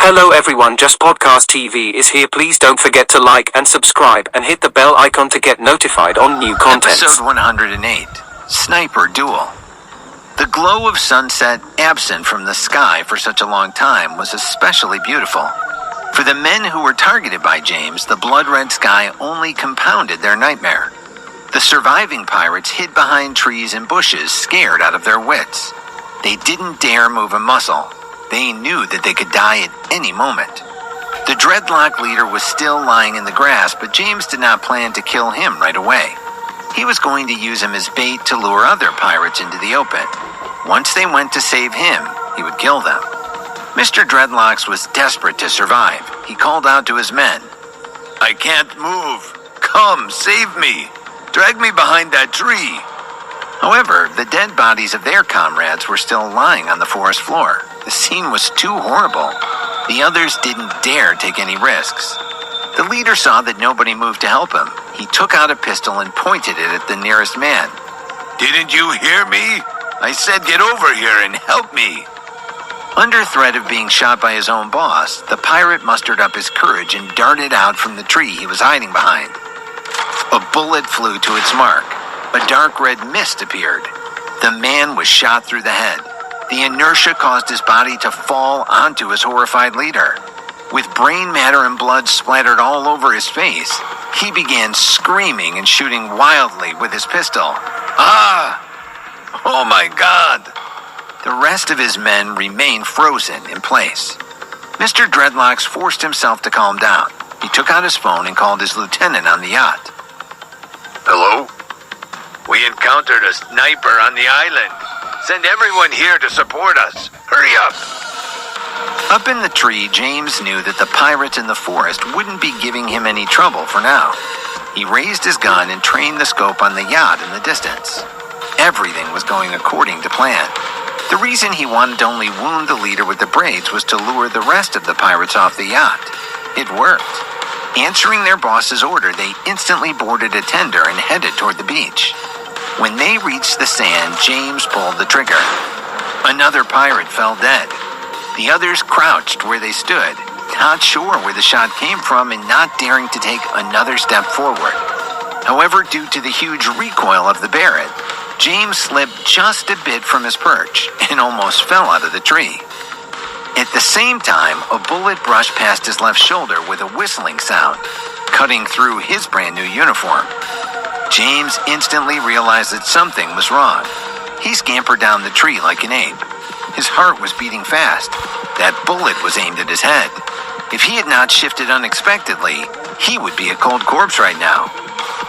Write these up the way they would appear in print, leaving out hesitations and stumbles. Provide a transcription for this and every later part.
Hello everyone, Just Podcast TV is here. Please don't forget to like and subscribe and hit the bell icon to get notified on new content. Episode 108, Sniper Duel. The glow of sunset, absent from the sky for such a long time, was especially beautiful. For the men who were targeted by James, the blood-red sky only compounded their nightmare. The surviving pirates hid behind trees and bushes, scared out of their wits. They didn't dare move a muscle. They knew that they could die at any moment. The dreadlock leader was still lying in the grass, but James did not plan to kill him right away. He was going to use him as bait to lure other pirates into the open. Once they went to save him, he would kill them. Mr. Dreadlocks was desperate to survive. He called out to his men, "I can't move. Come, save me. Drag me behind that tree." However, the dead bodies of their comrades were still lying on the forest floor. The scene was too horrible. The others didn't dare take any risks. The leader saw that nobody moved to help him. He took out a pistol and pointed it at the nearest man. "Didn't you hear me? I said get over here and help me." Under threat of being shot by his own boss, the pirate mustered up his courage and darted out from the tree he was hiding behind. A bullet flew to its mark. A dark red mist appeared. The man was shot through the head. The inertia caused his body to fall onto his horrified leader. With brain matter and blood splattered all over his face, he began screaming and shooting wildly with his pistol. "Ah! Oh my God!" The rest of his men remained frozen in place. Mr. Dreadlocks forced himself to calm down. He took out his phone and called his lieutenant on the yacht. "Hello? We encountered a sniper on the island. Send everyone here to support us. Hurry up." Up in the tree, James knew that the pirates in the forest wouldn't be giving him any trouble for now. He raised his gun and trained the scope on the yacht in the distance. Everything was going according to plan. The reason he wanted to only wound the leader with the braids was to lure the rest of the pirates off the yacht. It worked. Answering their boss's order, they instantly boarded a tender and headed toward the beach. When they reached the sand, James pulled the trigger. Another pirate fell dead. The others crouched where they stood, not sure where the shot came from and not daring to take another step forward. However, due to the huge recoil of the Barrett, James slipped just a bit from his perch and almost fell out of the tree. At the same time, a bullet brushed past his left shoulder with a whistling sound, cutting through his brand new uniform. James instantly realized that something was wrong. He scampered down the tree like an ape. His heart was beating fast. That bullet was aimed at his head. If he had not shifted unexpectedly, he would be a cold corpse right now.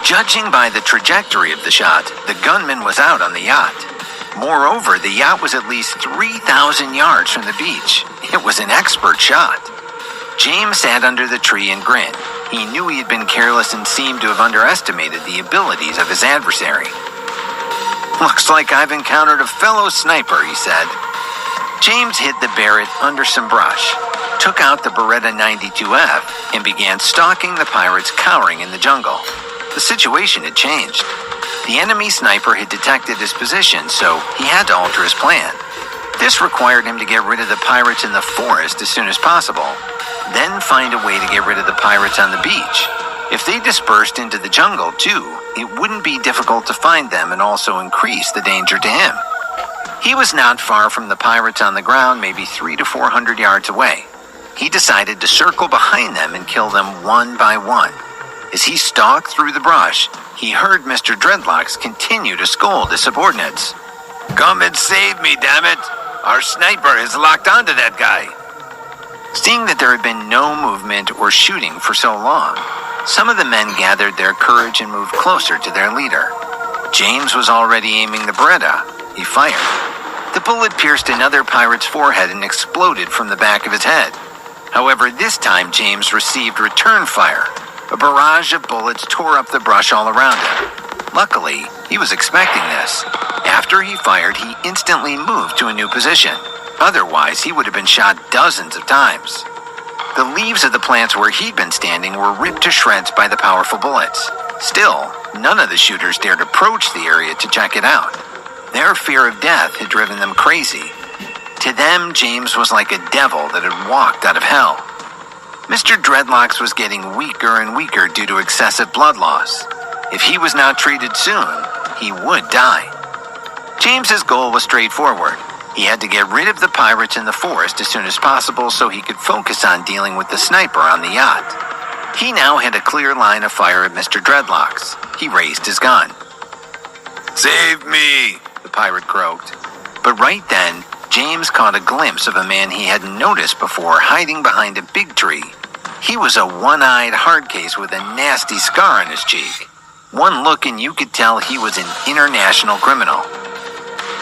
Judging by the trajectory of the shot, the gunman was out on the yacht. Moreover, the yacht was at least 3,000 yards from the beach. It was an expert shot. James sat under the tree and grinned. He knew he had been careless and seemed to have underestimated the abilities of his adversary. "Looks like I've encountered a fellow sniper," he said. James hid the Barrett under some brush, took out the Beretta 92F, and began stalking the pirates cowering in the jungle. The situation had changed. The enemy sniper had detected his position, so he had to alter his plan. This required him to get rid of the pirates in the forest as soon as possible, then find a way to get rid of the pirates on the beach. If they dispersed into the jungle too, it wouldn't be difficult to find them and also increase the danger to him. He was not far from the pirates on the ground, maybe 300 to 400 yards away. He decided to circle behind them and kill them one by one. As he stalked through the brush, he heard Mr. Dreadlocks continue to scold his subordinates. "Come and save me, damn it! Our sniper has locked onto that guy." Seeing that there had been no movement or shooting for so long, some of the men gathered their courage and moved closer to their leader. James was already aiming the Beretta. He fired. The bullet pierced another pirate's forehead and exploded from the back of his head. However, this time James received return fire. A barrage of bullets tore up the brush all around him. Luckily, he was expecting this. After he fired, he instantly moved to a new position. Otherwise, he would have been shot dozens of times. The leaves of the plants where he'd been standing were ripped to shreds by the powerful bullets. Still, none of the shooters dared approach the area to check it out. Their fear of death had driven them crazy. To them, James was like a devil that had walked out of hell. Mr. Dreadlocks was getting weaker and weaker due to excessive blood loss. If he was not treated soon, he would die. James's goal was straightforward. He had to get rid of the pirates in the forest as soon as possible so he could focus on dealing with the sniper on the yacht. He now had a clear line of fire at Mr. Dreadlocks. He raised his gun. "Save me," the pirate croaked. But right then, James caught a glimpse of a man he hadn't noticed before hiding behind a big tree. He was a one-eyed hardcase with a nasty scar on his cheek. One look and you could tell he was an international criminal.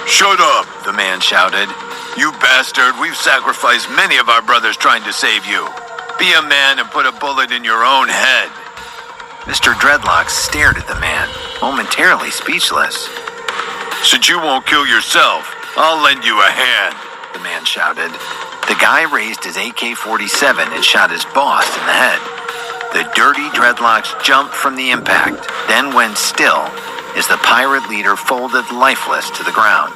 "Shut up," the man shouted. "You bastard, we've sacrificed many of our brothers trying to save you. Be a man and put a bullet in your own head." Mr. Dreadlocks stared at the man, momentarily speechless. "Since you won't kill yourself, I'll lend you a hand," the man shouted. The guy raised his AK-47 and shot his boss in the head. The dirty Dreadlocks jumped from the impact, then went still as the pirate leader folded lifeless to the ground.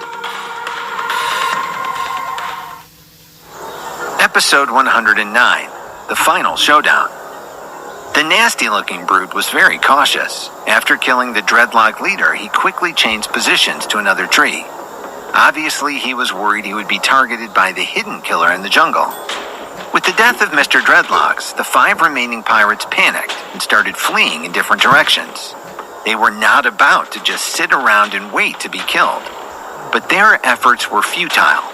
Episode 109, The Final Showdown. The nasty-looking brute was very cautious. After killing the Dreadlock leader, he quickly changed positions to another tree. Obviously, he was worried he would be targeted by the hidden killer in the jungle. With the death of Mr. Dreadlocks, the 5 remaining pirates panicked and started fleeing in different directions. They were not about to just sit around and wait to be killed. But their efforts were futile.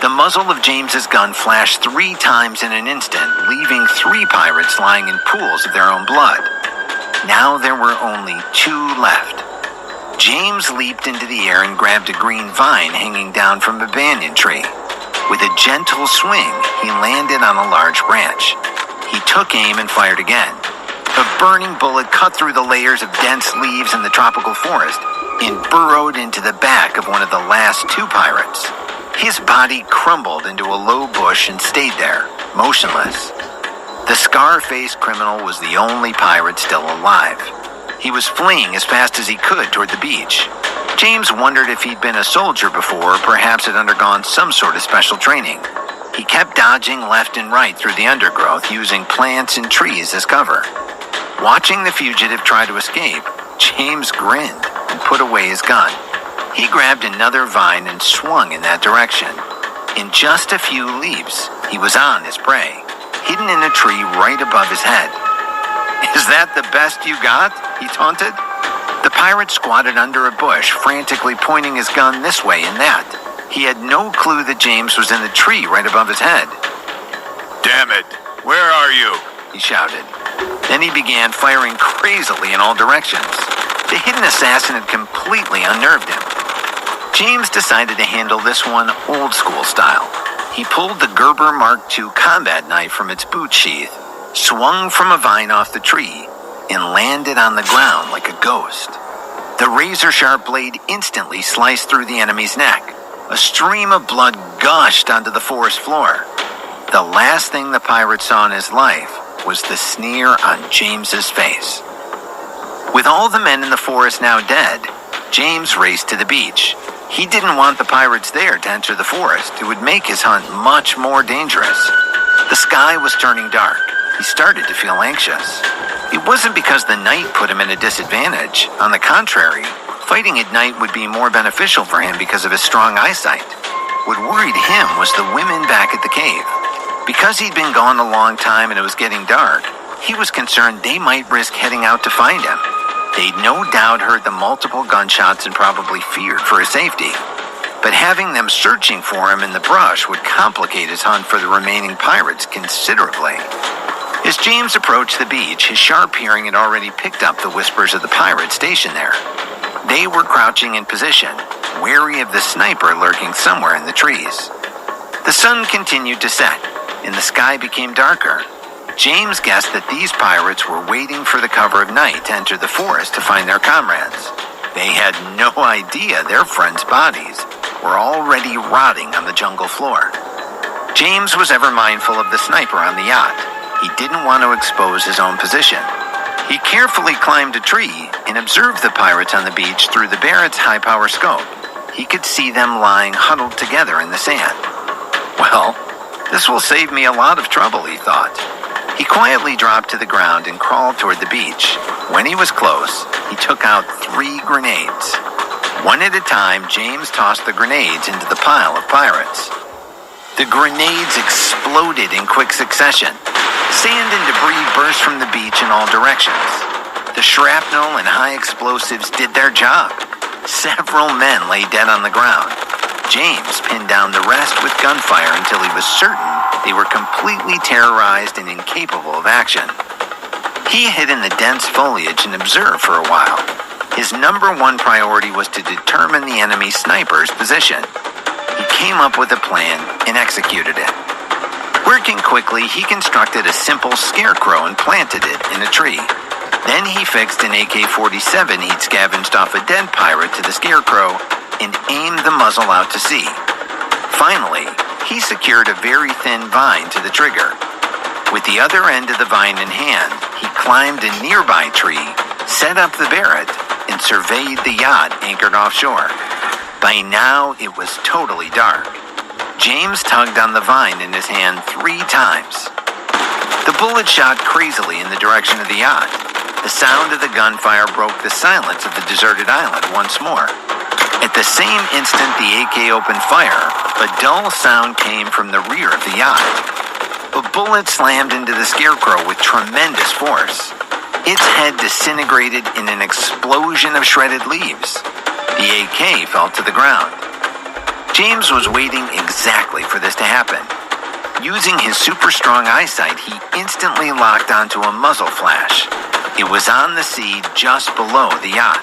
The muzzle of James's gun flashed 3 times in an instant, leaving 3 pirates lying in pools of their own blood. Now there were only 2 left. James leaped into the air and grabbed a green vine hanging down from a banyan tree. With a gentle swing, he landed on a large branch. He took aim and fired again. A burning bullet cut through the layers of dense leaves in the tropical forest and burrowed into the back of one of the last 2 pirates. His body crumbled into a low bush and stayed there, motionless. The scar-faced criminal was the only pirate still alive. He was fleeing as fast as he could toward the beach. James wondered if he'd been a soldier before or perhaps had undergone some sort of special training. He kept dodging left and right through the undergrowth, using plants and trees as cover. Watching the fugitive try to escape, James grinned and put away his gun. He grabbed another vine and swung in that direction. In just a few leaps, he was on his prey, hidden in a tree right above his head. "Is that the best you got?" he taunted. The pirate squatted under a bush, frantically pointing his gun this way and that. He had no clue that James was in the tree right above his head. "Damn it, where are you?" he shouted. Then he began firing crazily in all directions. The hidden assassin had completely unnerved him. James decided to handle this one old school style. He pulled the Gerber Mark II combat knife from its boot sheath, swung from a vine off the tree, and landed on the ground like a ghost. The razor-sharp blade instantly sliced through the enemy's neck. A stream of blood gushed onto the forest floor. The last thing the pirate saw in his life was the sneer on James's face. With all the men in the forest now dead, James raced to the beach. He didn't want the pirates there to enter the forest. It would make his hunt much more dangerous. The sky was turning dark. He started to feel anxious. It wasn't because the night put him at a disadvantage. On the contrary, fighting at night would be more beneficial for him because of his strong eyesight. What worried him was the women back at the cave. Because he'd been gone a long time and it was getting dark, he was concerned they might risk heading out to find him. They'd no doubt heard the multiple gunshots and probably feared for his safety. But having them searching for him in the brush would complicate his hunt for the remaining pirates considerably. As James approached the beach, his sharp hearing had already picked up the whispers of the pirates stationed there. They were crouching in position, wary of the sniper lurking somewhere in the trees. The sun continued to set, and the sky became darker. James guessed that these pirates were waiting for the cover of night to enter the forest to find their comrades. They had no idea their friends' bodies were already rotting on the jungle floor. James was ever mindful of the sniper on the yacht. He didn't want to expose his own position. He carefully climbed a tree and observed the pirates on the beach through the Barrett's high-power scope. He could see them lying huddled together in the sand. Well, this will save me a lot of trouble, he thought. He quietly dropped to the ground and crawled toward the beach. When he was close, he took out 3 grenades. One at a time, James tossed the grenades into the pile of pirates. The grenades exploded in quick succession. Sand and debris burst from the beach in all directions. The shrapnel and high explosives did their job. Several men lay dead on the ground. James pinned down the rest with gunfire until he was certain they were completely terrorized and incapable of action. He hid in the dense foliage and observed for a while. His number one priority was to determine the enemy sniper's position. He came up with a plan and executed it. Working quickly, he constructed a simple scarecrow and planted it in a tree. Then he fixed an AK-47 he'd scavenged off a dead pirate to the scarecrow and aimed the muzzle out to sea. Finally, he secured a very thin vine to the trigger. With the other end of the vine in hand, he climbed a nearby tree, set up the Barrett, and surveyed the yacht anchored offshore. By now, it was totally dark. James tugged on the vine in his hand 3 times. The bullet shot crazily in the direction of the yacht. The sound of the gunfire broke the silence of the deserted island once more. At the same instant the AK opened fire, a dull sound came from the rear of the yacht. A bullet slammed into the scarecrow with tremendous force. Its head disintegrated in an explosion of shredded leaves. The AK fell to the ground. James was waiting exactly for this to happen. Using his super strong eyesight, he instantly locked onto a muzzle flash. It was on the sea just below the yacht.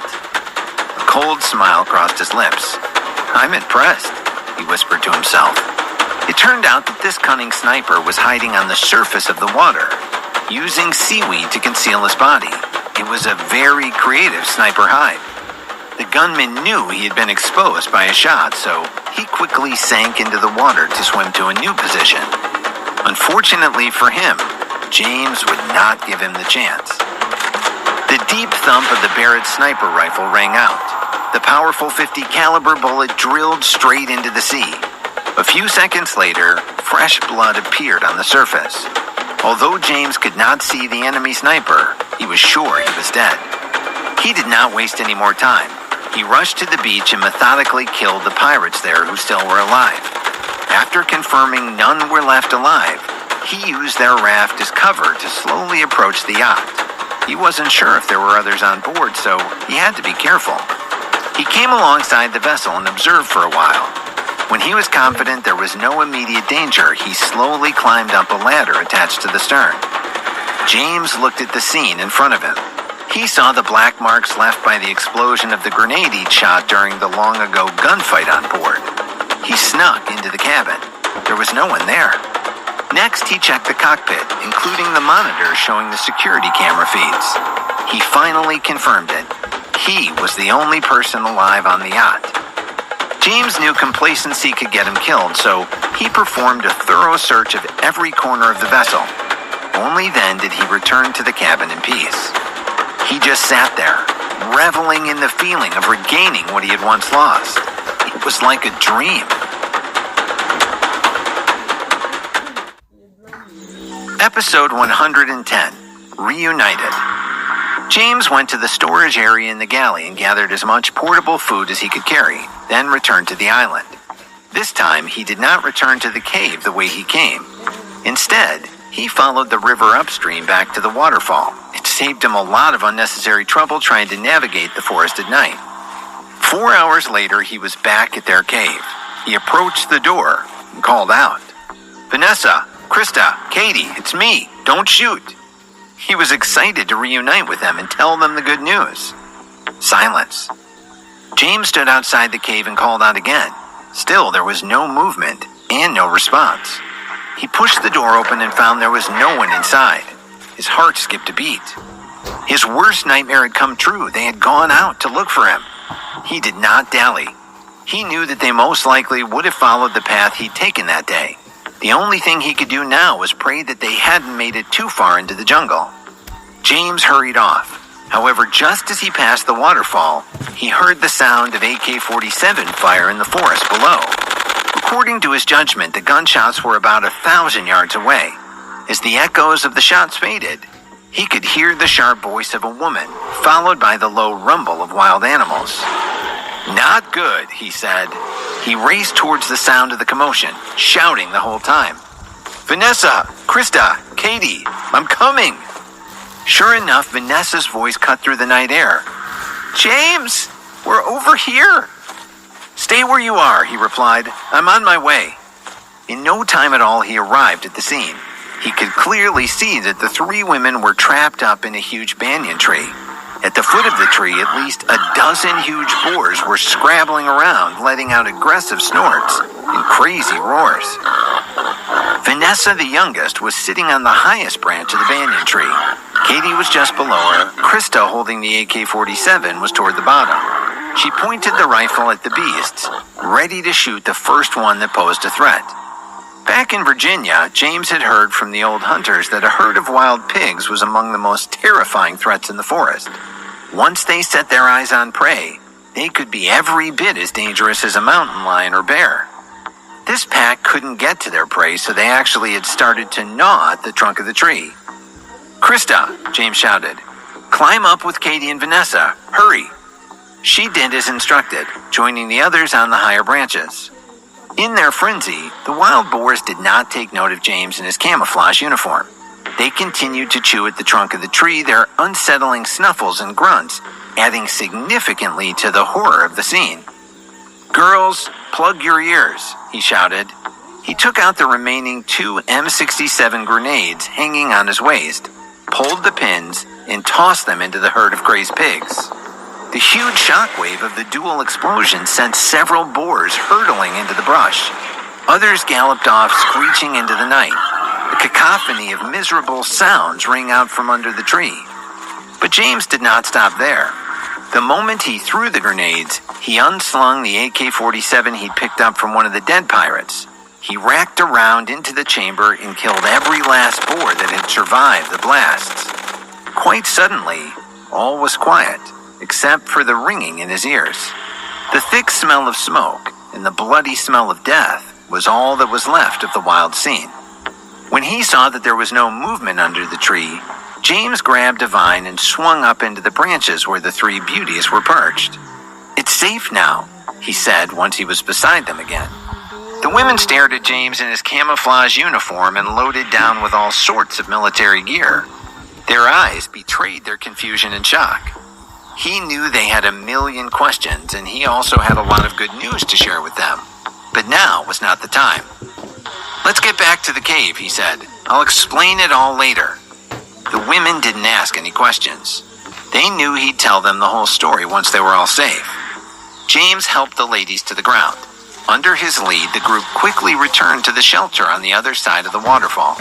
A cold smile crossed his lips. "I'm impressed," he whispered to himself. It turned out that this cunning sniper was hiding on the surface of the water, using seaweed to conceal his body. It was a very creative sniper hide. The gunman knew he had been exposed by a shot, so he quickly sank into the water to swim to a new position. Unfortunately for him, James would not give him the chance. The deep thump of the Barrett sniper rifle rang out. The powerful .50 caliber bullet drilled straight into the sea. A few seconds later, fresh blood appeared on the surface. Although James could not see the enemy sniper, he was sure he was dead. He did not waste any more time. He rushed to the beach and methodically killed the pirates there who still were alive. After confirming none were left alive, he used their raft as cover to slowly approach the yacht. He wasn't sure if there were others on board, so he had to be careful. He came alongside the vessel and observed for a while. When he was confident there was no immediate danger, he slowly climbed up a ladder attached to the stern. James looked at the scene in front of him. He saw the black marks left by the explosion of the grenade he'd shot during the long-ago gunfight on board. He snuck into the cabin. There was no one there. Next, he checked the cockpit, including the monitor showing the security camera feeds. He finally confirmed it. He was the only person alive on the yacht. James knew complacency could get him killed, so he performed a thorough search of every corner of the vessel. Only then did he return to the cabin in peace. He just sat there, reveling in the feeling of regaining what he had once lost. It was like a dream. Episode 110, Reunited. James went to the storage area in the galley and gathered as much portable food as he could carry, then returned to the island. This time, he did not return to the cave the way he came. Instead, he followed the river upstream back to the waterfall. It saved him a lot of unnecessary trouble trying to navigate the forest at night. 4 hours later, he was back at their cave. He approached the door and called out, "Vanessa, Krista, Katie, it's me. Don't shoot." He was excited to reunite with them and tell them the good news. Silence. James stood outside the cave and called out again. Still, there was no movement and no response. He pushed the door open and found there was no one inside. His heart skipped a beat. His worst nightmare had come true. They had gone out to look for him. He did not dally. He knew that they most likely would have followed the path he'd taken that day. The only thing he could do now was pray that they hadn't made it too far into the jungle. James hurried off. However, just as he passed the waterfall, he heard the sound of AK-47 fire in the forest below. According to his judgment, the gunshots were about 1,000 yards away. As the echoes of the shots faded, he could hear the sharp voice of a woman, followed by the low rumble of wild animals. "Not good," he said. He raced towards the sound of the commotion, shouting the whole time, "Vanessa, Krista, Katie, I'm coming!" Sure enough, Vanessa's voice cut through the night air. "James, we're over here!" "Stay where you are," he replied. "I'm on my way." In no time at all, he arrived at the scene. He could clearly see that the three women were trapped up in a huge banyan tree. At the foot of the tree, at least a dozen huge boars were scrabbling around, letting out aggressive snorts and crazy roars. Vanessa, the youngest, was sitting on the highest branch of the banyan tree. Katie was just below her. Krista, holding the AK-47, was toward the bottom. She pointed the rifle at the beasts, ready to shoot the first one that posed a threat. Back in Virginia, James had heard from the old hunters that a herd of wild pigs was among the most terrifying threats in the forest. Once they set their eyes on prey, they could be every bit as dangerous as a mountain lion or bear. This pack couldn't get to their prey, so they actually had started to gnaw at the trunk of the tree. "Krista," James shouted, "climb up with Katie and Vanessa. Hurry." She did as instructed, joining the others on the higher branches. In their frenzy, the wild boars did not take note of James in his camouflage uniform. They continued to chew at the trunk of the tree, their unsettling snuffles and grunts adding significantly to the horror of the scene. "Girls, plug your ears," he shouted. He took out the remaining 2 M67 grenades hanging on his waist, pulled the pins, and tossed them into the herd of crazed pigs. The huge shockwave of the duel explosion sent several boars hurtling into the brush. Others galloped off, screeching into the night. A cacophony of miserable sounds rang out from under the tree. But James did not stop there. The moment he threw the grenades, he unslung the AK-47 he'd picked up from one of the dead pirates. He racked around into the chamber and killed every last boar that had survived the blasts. Quite suddenly, all was quiet, except for the ringing in his ears. The thick smell of smoke and the bloody smell of death was all that was left of the wild scene. When he saw that there was no movement under the tree, James grabbed a vine and swung up into the branches where the three beauties were perched. "It's safe now," he said once he was beside them again. The women stared at James in his camouflage uniform and loaded down with all sorts of military gear. Their eyes betrayed their confusion and shock. He knew they had a million questions, and he also had a lot of good news to share with them. But now was not the time. "Let's get back to the cave," he said. "I'll explain it all later." The women didn't ask any questions. They knew he'd tell them the whole story once they were all safe. James helped the ladies to the ground. Under his lead, the group quickly returned to the shelter on the other side of the waterfall.